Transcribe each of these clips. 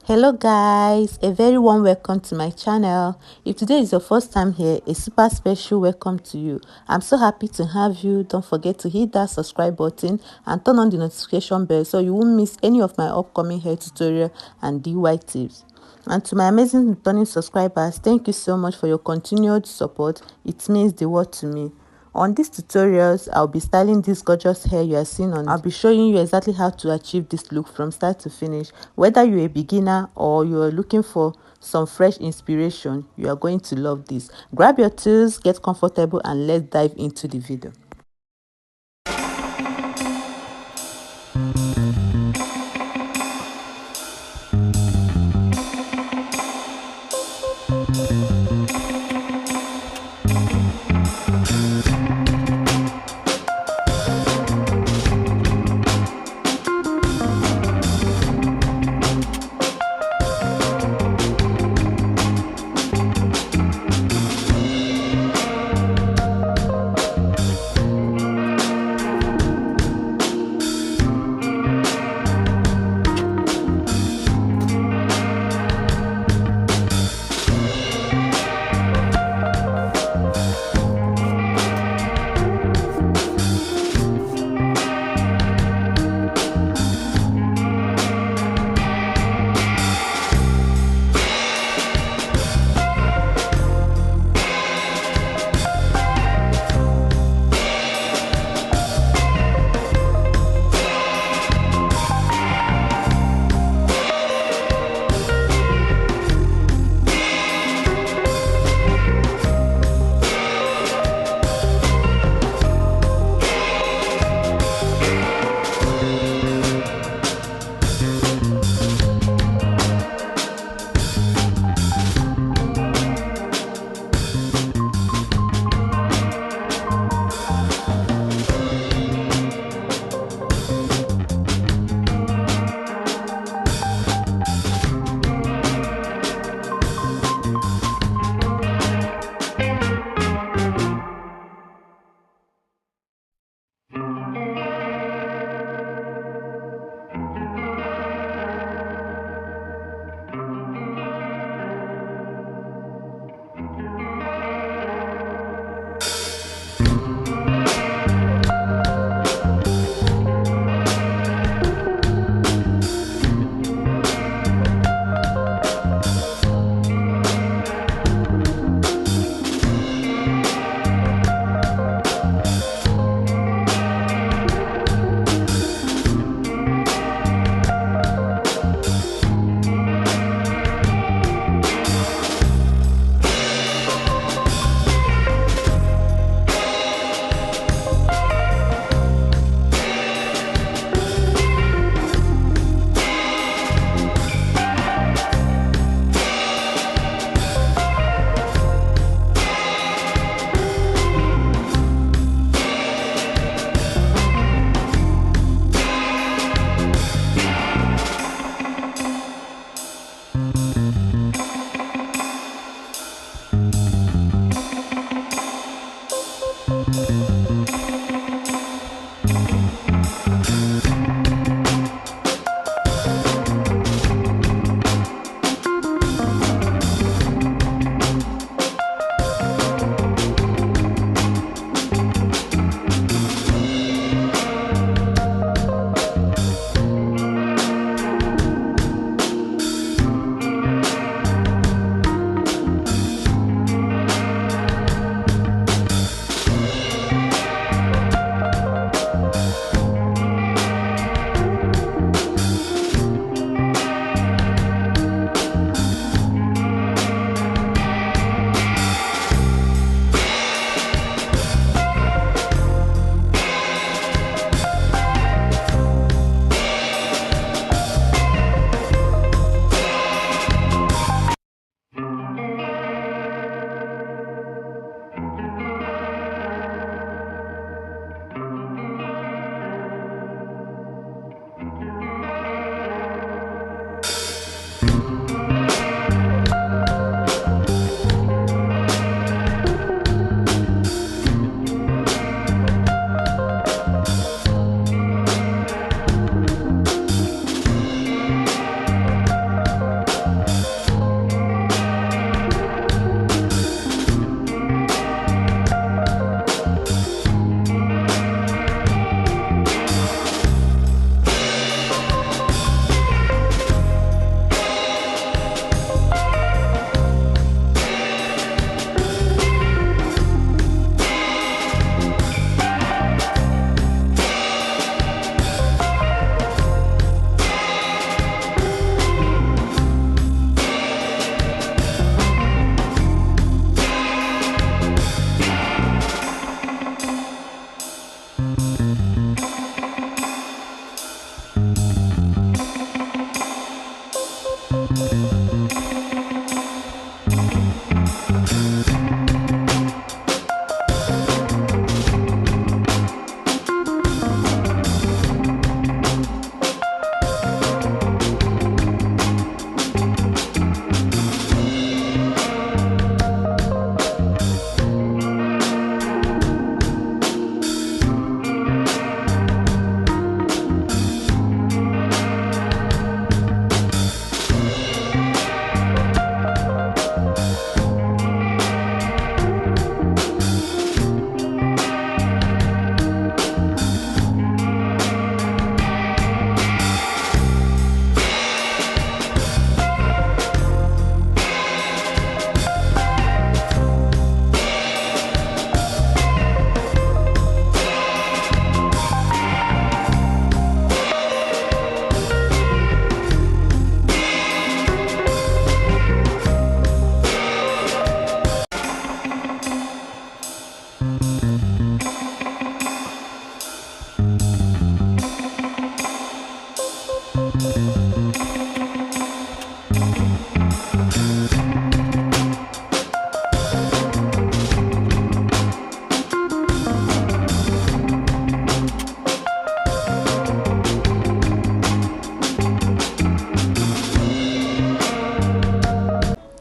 Hello guys, a very warm welcome to my channel. If today is your first time here, a super special welcome to you. I'm so happy to have you. Don't forget to hit that subscribe button and turn on the notification bell so you won't miss any of my upcoming hair tutorial and DIY tips. And to my amazing returning subscribers, thank you so much for your continued support. It means the world to me. On these tutorials, I'll be styling this gorgeous hair you are seeing on. I'll be showing you exactly how to achieve this look from start to finish. Whether you're a beginner or you're looking for some fresh inspiration, you are going to love this. Grab your tools, get comfortable, and let's dive into the video.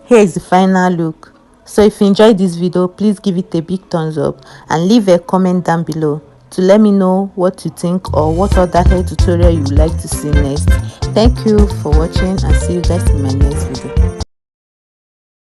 Here is the final look. So if you enjoyed this video, please give it a big thumbs up and leave a comment down below to let me know what you think or what other hair tutorial you would like to see next. Thank you for watching and see you guys in my next video.